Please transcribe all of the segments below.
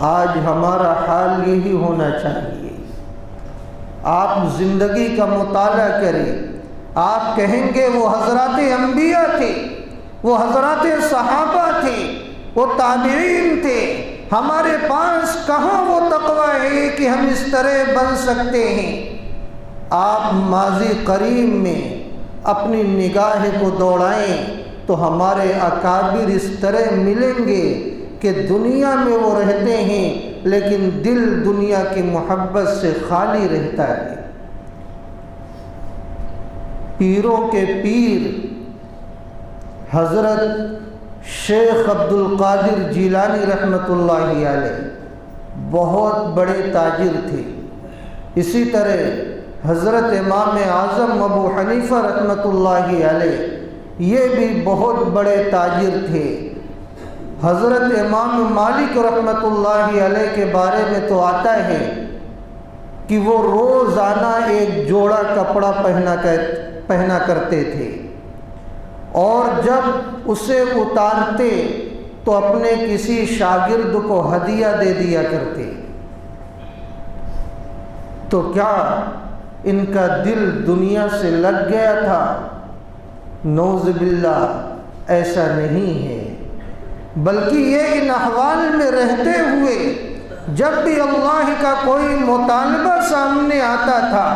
آج ہمارا حال یہی ہونا چاہیے۔ آپ زندگی کا مطالعہ کریں، آپ کہیں گے وہ حضرات انبیاء تھے، وہ حضرات صحابہ تھے، وہ تابعین تھے، ہمارے پاس کہاں وہ تقویٰ ہے کہ ہم اس طرح بن سکتے ہیں؟ آپ ماضی قریب میں اپنی نگاہ کو دوڑائیں تو ہمارے اکابر اس طرح ملیں گے کہ دنیا میں وہ رہتے ہیں لیکن دل دنیا کی محبت سے خالی رہتا ہے۔ پیروں کے پیر حضرت شیخ عبد القادر جیلانی رحمۃ اللہ علیہ بہت بڑے تاجر تھے۔ اسی طرح حضرت امام اعظم ابو حنیفہ رحمۃ اللہ علیہ یہ بھی بہت بڑے تاجر تھے۔ حضرت امام مالک رحمۃ اللہ علیہ کے بارے میں تو آتا ہے کہ وہ روزانہ ایک جوڑا کپڑا پہنا کرتے تھے، اور جب اسے اتارتے تو اپنے کسی شاگرد کو ہدیہ دے دیا کرتے۔ تو کیا ان کا دل دنیا سے لگ گیا تھا؟ نعوذ باللہ، ایسا نہیں ہے، بلکہ یہ ان احوال میں رہتے ہوئے جب بھی اللہ کا کوئی مطالبہ سامنے آتا تھا،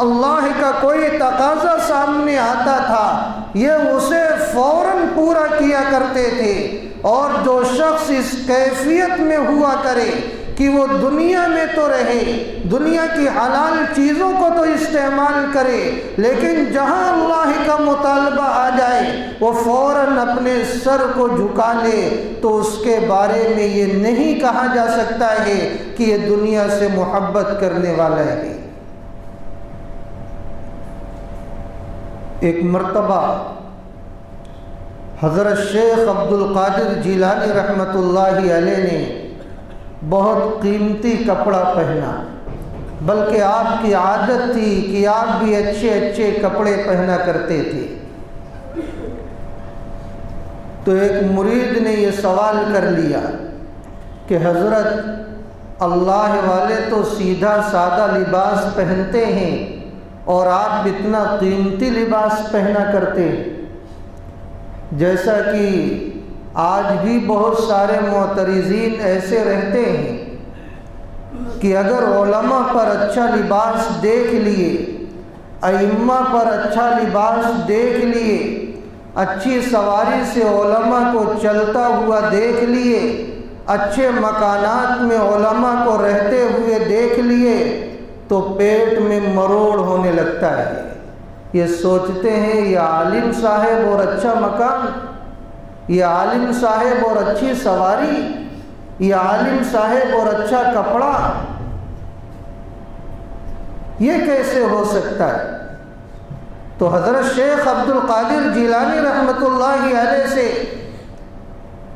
اللہ کا کوئی تقاضا سامنے آتا تھا، یہ اسے فوراً پورا کیا کرتے تھے۔ اور جو شخص اس کیفیت میں ہوا کرے کہ وہ دنیا میں تو رہے، دنیا کی حلال چیزوں کو تو استعمال کرے، لیکن جہاں اللہ کا مطالبہ آ جائے وہ فوراً اپنے سر کو جھکا لے، تو اس کے بارے میں یہ نہیں کہا جا سکتا ہے کہ یہ دنیا سے محبت کرنے والا ہے۔ ایک مرتبہ حضرت شیخ عبد القادر جیلانی رحمۃ اللہ علیہ نے بہت قیمتی کپڑا پہنا، بلکہ آپ کی عادت تھی کہ آپ بھی اچھے اچھے کپڑے پہنا کرتے تھے۔ تو ایک مرید نے یہ سوال کر لیا کہ حضرت اللہ والے تو سیدھا سادہ لباس پہنتے ہیں اور آپ اتنا قیمتی لباس پہنا کرتے ہیں۔ جیسا کہ آج بھی بہت سارے معترضین ایسے رہتے ہیں کہ اگر علماء پر اچھا لباس دیکھ لیے، ائمہ پر اچھا لباس دیکھ لیے، اچھی سواری سے علماء کو چلتا ہوا دیکھ لیے، اچھے مکانات میں علماء کو رہتے ہوئے دیکھ لیے، تو پیٹ میں مروڑ ہونے لگتا ہے۔ یہ سوچتے ہیں یہ عالم صاحب اور اچھا مکان، یہ عالم صاحب اور اچھی سواری، یہ عالم صاحب اور اچھا کپڑا، یہ کیسے ہو سکتا ہے؟ تو حضرت شیخ عبد القادر جیلانی رحمۃ اللہ علیہ سے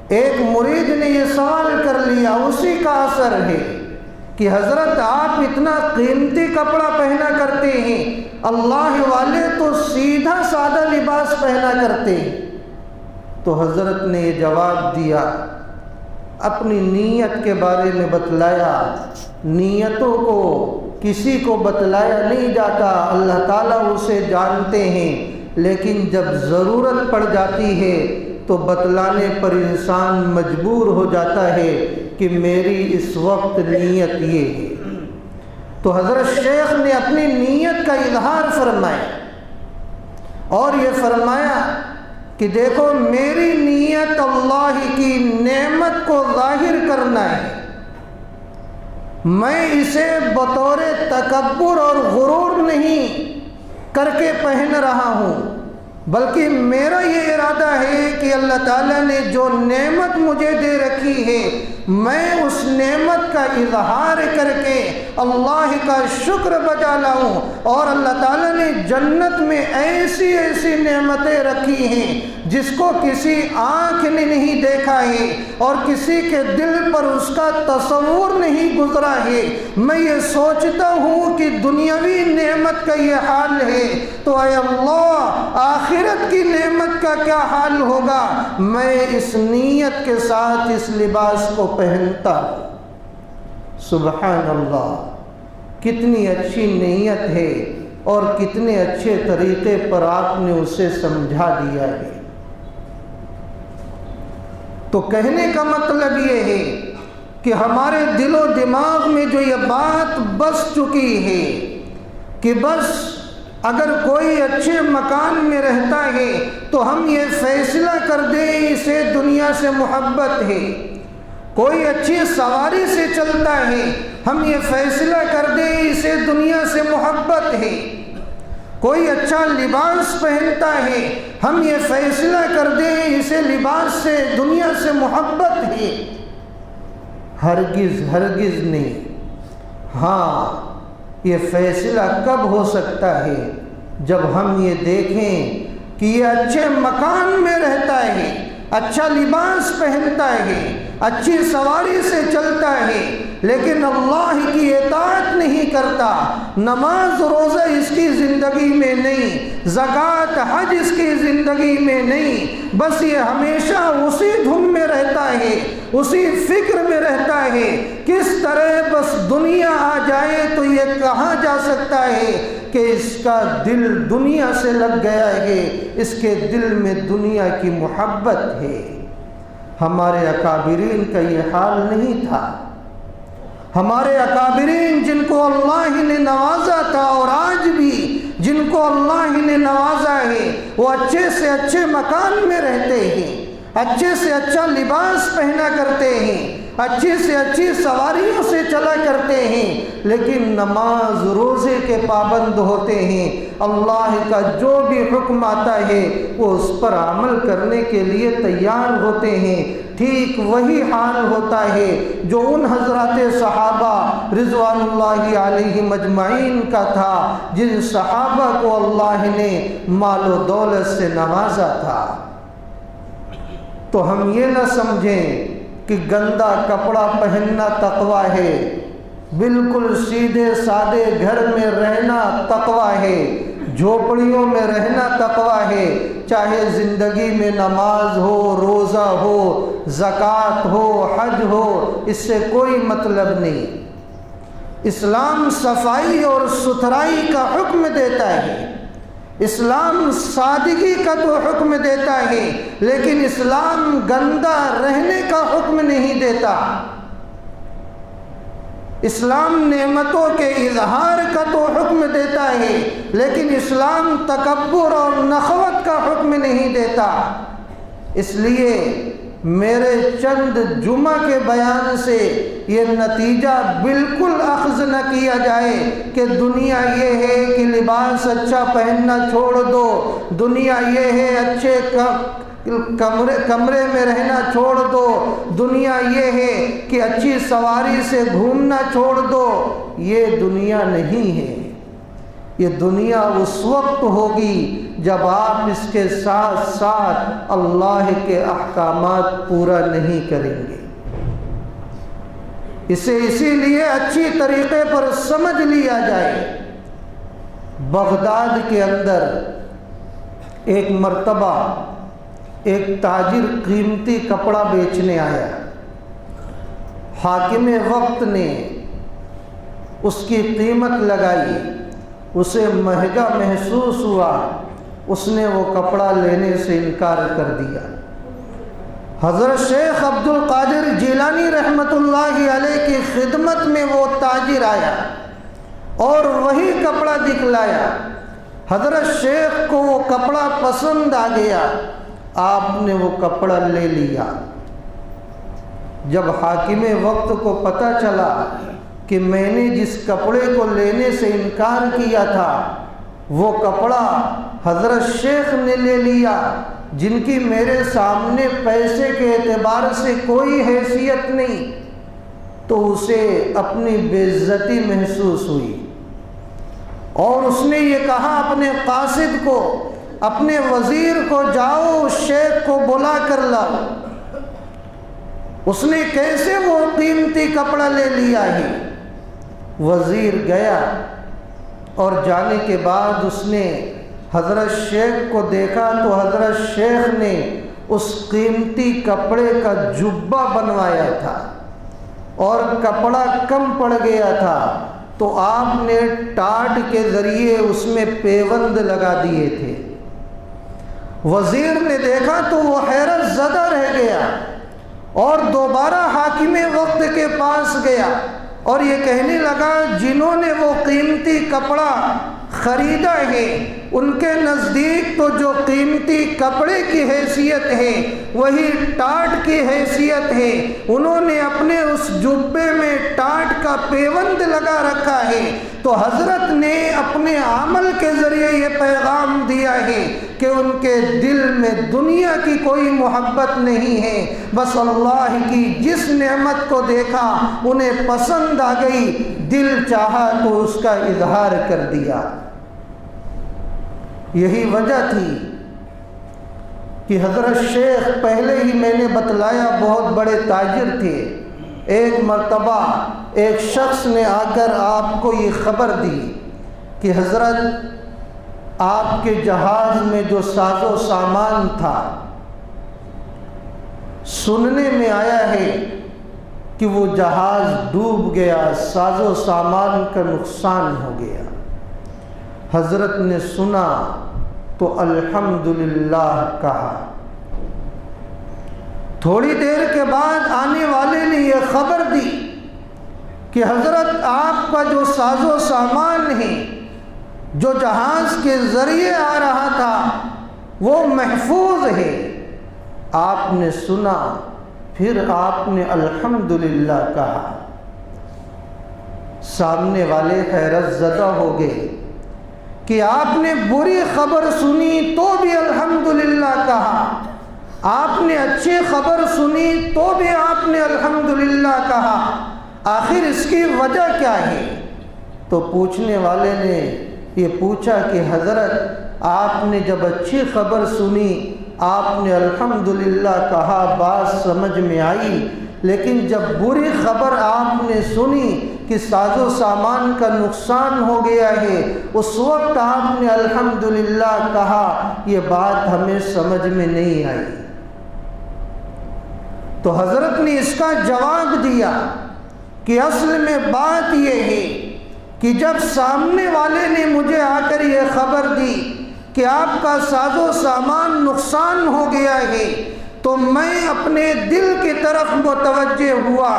ایک مرید نے یہ سوال کر لیا، اسی کا اثر ہے کہ حضرت آپ اتنا قیمتی کپڑا پہنا کرتے ہیں، اللہ والے تو سیدھا سادہ لباس پہنا کرتے ہیں۔ تو حضرت نے یہ جواب دیا، اپنی نیت کے بارے میں بتلایا۔ نیتوں کو کسی کو بتلایا نہیں جاتا، اللہ تعالیٰ اسے جانتے ہیں، لیکن جب ضرورت پڑ جاتی ہے تو بتلانے پر انسان مجبور ہو جاتا ہے کہ میری اس وقت نیت یہ ہے۔ تو حضرت شیخ نے اپنی نیت کا اظہار فرمایا اور یہ فرمایا کہ دیکھو میری نیت اللہ کی نعمت کو ظاہر کرنا ہے، میں اسے بطور تکبر اور غرور نہیں کر کے پہن رہا ہوں، بلکہ میرا یہ ارادہ ہے کہ اللہ تعالیٰ نے جو نعمت مجھے دے رکھی ہے میں اس نعمت کا اظہار کر کے اللہ کا شکر بجا لاؤں۔ اور اللہ تعالیٰ نے جنت میں ایسی ایسی نعمتیں رکھی ہیں جس کو کسی آنکھ نے نہیں دیکھا ہے اور کسی کے دل پر اس کا تصور نہیں گزرا ہے۔ میں یہ سوچتا ہوں کہ دنیاوی نعمت کا یہ حال ہے تو اے اللہ آخرت کی نعمت کا کیا حال ہوگا۔ میں اس نیت کے ساتھ اس لباس کو پہنتا ہوں۔ سبحان اللہ، کتنی اچھی نیت ہے اور کتنے اچھے طریقے پر آپ نے اسے سمجھا دیا ہے۔ تو کہنے کا مطلب یہ ہے کہ ہمارے دل و دماغ میں جو یہ بات بس چکی ہے کہ بس اگر کوئی اچھے مکان میں رہتا ہے تو ہم یہ فیصلہ کر دیں اسے دنیا سے محبت ہے، کوئی اچھی سواری سے چلتا ہے ہم یہ فیصلہ کر دیں اسے دنیا سے محبت ہے، کوئی اچھا لباس پہنتا ہے ہم یہ فیصلہ کر دیں اسے لباس سے دنیا سے محبت ہے، ہرگز ہرگز نہیں۔ ہاں، یہ فیصلہ کب ہو سکتا ہے؟ جب ہم یہ دیکھیں کہ یہ اچھے مکان میں رہتا ہے، اچھا لباس پہنتا ہے، اچھی سواری سے چلتا ہے، لیکن اللہ کی اطاعت نہیں کرتا، نماز روزہ اس کی زندگی میں نہیں، زکوٰۃ حج اس کی زندگی میں نہیں، بس یہ ہمیشہ اسی دھن میں رہتا ہے، اسی فکر میں رہتا ہے کس طرح بس دنیا آ جائے تو یہ کہاں جا سکتا ہے کہ اس کا دل دنیا سے لگ گیا ہے، اس کے دل میں دنیا کی محبت ہے۔ ہمارے اکابرین کا یہ حال نہیں تھا۔ ہمارے اکابرین جن کو اللہ نے نوازا تھا اور آج بھی جن کو اللہ نے نوازا ہے، وہ اچھے سے اچھے مکان میں رہتے ہیں، اچھے سے اچھا لباس پہنا کرتے ہیں، اچھی سے اچھی سواریوں سے چلا کرتے ہیں، لیکن نماز روزے کے پابند ہوتے ہیں، اللہ کا جو بھی حکم آتا ہے وہ اس پر عمل کرنے کے لیے تیار ہوتے ہیں۔ ٹھیک وہی حال ہوتا ہے جو ان حضرات صحابہ رضوان اللہ علیہم اجمعین کا تھا، جن صحابہ کو اللہ نے مال و دولت سے نوازا تھا۔ تو ہم یہ نہ سمجھیں کہ گندا کپڑا پہننا تقویٰ ہے، بالکل سیدھے سادے گھر میں رہنا تقویٰ ہے، جھوپڑیوں میں رہنا تقویٰ ہے، چاہے زندگی میں نماز ہو، روزہ ہو، زکوٰۃ ہو، حج ہو، اس سے کوئی مطلب نہیں۔ اسلام صفائی اور ستھرائی کا حکم دیتا ہے، اسلام سادگی کا تو حکم دیتا ہے، لیکن اسلام گندا رہنے کا حکم نہیں دیتا۔ اسلام نعمتوں کے اظہار کا تو حکم دیتا ہے، لیکن اسلام تکبر اور نخوت کا حکم نہیں دیتا۔ اس لیے میرے چند جمعہ کے بیان سے یہ نتیجہ بالکل اخذ نہ کیا جائے کہ دنیا یہ ہے کہ لباس اچھا پہننا چھوڑ دو، دنیا یہ ہے اچھے کمرے میں رہنا چھوڑ دو، دنیا یہ ہے کہ اچھی سواری سے گھومنا چھوڑ دو۔ یہ دنیا نہیں ہے، یہ دنیا اس وقت ہوگی جب آپ اس کے ساتھ ساتھ اللہ کے احکامات پورا نہیں کریں گے۔ اسے اسی لیے اچھی طریقے پر سمجھ لیا جائے۔ بغداد کے اندر ایک مرتبہ ایک تاجر قیمتی کپڑا بیچنے آیا، حاکم وقت نے اس کی قیمت لگائی، اسے مہنگا محسوس ہوا، اس نے وہ کپڑا لینے سے انکار کر دیا۔ حضرت شیخ عبد القادر جیلانی رحمۃ اللہ علیہ کی خدمت میں وہ تاجر آیا اور وہی کپڑا دکھلایا۔ حضرت شیخ کو وہ کپڑا پسند آ گیا، آپ نے وہ کپڑا لے لیا۔ جب حاکم وقت کو پتہ چلا کہ میں نے جس کپڑے کو لینے سے انکار کیا تھا وہ کپڑا حضرت شیخ نے لے لیا، جن کی میرے سامنے پیسے کے اعتبار سے کوئی حیثیت نہیں، تو اسے اپنی بے عزتی محسوس ہوئی، اور اس نے یہ کہا اپنے قاصد کو، اپنے وزیر کو، جاؤ شیخ کو بلا کر لاؤ۔ اس نے کیسے وہ قیمتی کپڑا لے لیا ہے؟ وزیر گیا اور جانے کے بعد اس نے حضرت شیخ کو دیکھا تو حضرت شیخ نے اس قیمتی کپڑے کا جبہ بنوایا تھا اور کپڑا کم پڑ گیا تھا تو آپ نے ٹاٹ کے ذریعے اس میں پیوند لگا دیے تھے۔ وزیر نے دیکھا تو وہ حیرت زدہ رہ گیا اور دوبارہ حاکم وقت کے پاس گیا اور یہ کہنے لگا جنہوں نے وہ قیمتی کپڑا خریدا ہے ان کے نزدیک تو جو قیمتی کپڑے کی حیثیت ہے وہی ٹاٹ کی حیثیت ہے، انہوں نے اپنے اس جبے میں ٹاٹ کا پیوند لگا رکھا ہے۔ تو حضرت نے اپنے عمل کے ذریعے یہ پیغام دیا ہے کہ ان کے دل میں دنیا کی کوئی محبت نہیں ہے، بس اللہ کی جس نعمت کو دیکھا انہیں پسند آ گئی، دل چاہا تو اس کا اظہار کر دیا۔ یہی وجہ تھی کہ حضرت شیخ پہلے ہی میں نے بتلایا بہت بڑے تاجر تھے۔ ایک مرتبہ ایک شخص نے آ کر آپ کو یہ خبر دی کہ حضرت آپ کے جہاز میں جو ساز و سامان تھا سننے میں آیا ہے کہ وہ جہاز ڈوب گیا، ساز و سامان کا نقصان ہو گیا۔ حضرت نے سنا تو الحمدللہ کہا۔ تھوڑی دیر کے بعد آنے والے نے یہ خبر دی کہ حضرت آپ کا جو ساز و سامان ہے جو جہاز کے ذریعے آ رہا تھا وہ محفوظ ہے۔ آپ نے سنا، پھر آپ نے الحمدللہ کہا۔ سامنے والے حیرت زدہ ہو گئے کہ آپ نے بری خبر سنی تو بھی الحمدللہ کہا، آپ نے اچھی خبر سنی تو بھی آپ نے الحمدللہ کہا، آخر اس کی وجہ کیا ہے؟ تو پوچھنے والے نے یہ پوچھا کہ حضرت آپ نے جب اچھی خبر سنی آپ نے الحمدللہ کہا، بات سمجھ میں آئی، لیکن جب بری خبر آپ نے سنی کہ ساز و سامان کا نقصان ہو گیا ہے اس وقت آپ نے الحمدللہ کہا، یہ بات ہمیں سمجھ میں نہیں آئی۔ تو حضرت نے اس کا جواب دیا کہ اصل میں بات یہ ہے کہ جب سامنے والے نے مجھے آ کر یہ خبر دی کہ آپ کا ساز و سامان نقصان ہو گیا ہے تو میں اپنے دل کی طرف متوجہ ہوا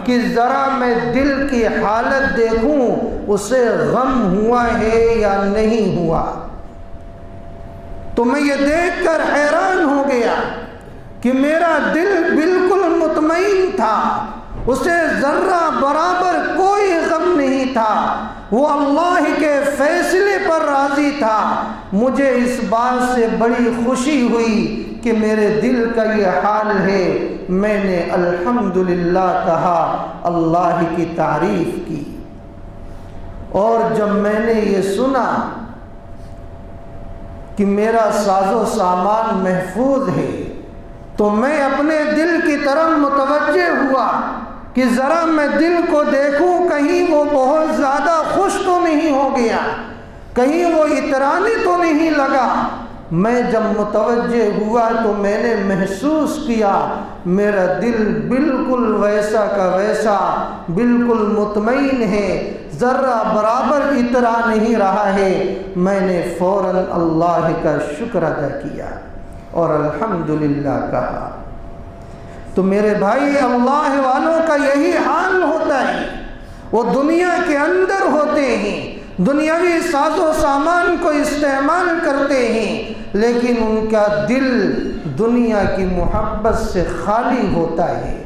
کہ ذرا میں دل کی حالت دیکھوں اسے غم ہوا ہے یا نہیں ہوا۔ تو میں یہ دیکھ کر حیران ہو گیا کہ میرا دل بالکل مطمئن تھا، اسے ذرہ برابر کوئی غم نہیں تھا، وہ اللہ کے فیصلے پر راضی تھا۔ مجھے اس بات سے بڑی خوشی ہوئی کہ میرے دل کا یہ حال ہے، میں نے الحمدللہ کہا، اللہ کی تعریف کی۔ اور جب میں نے یہ سنا کہ میرا ساز و سامان محفوظ ہے تو میں اپنے دل کی طرف متوجہ ہوا کہ ذرا میں دل کو دیکھوں کہیں وہ بہت زیادہ خوش تو نہیں ہو گیا، کہیں وہ اترانے تو نہیں لگا۔ میں جب متوجہ ہوا تو میں نے محسوس کیا میرا دل بالکل ویسا کا ویسا بالکل مطمئن ہے، ذرہ برابر اترا نہیں رہا ہے۔ میں نے فوراً اللہ کا شکر ادا کیا اور الحمدللہ کہا۔ تو میرے بھائی، اللہ والوں کا یہی حال ہوتا ہے، وہ دنیا کے اندر ہوتے ہیں، دنیاوی ساز و سامان کو استعمال کرتے ہیں، لیکن ان کا دل دنیا کی محبت سے خالی ہوتا ہے۔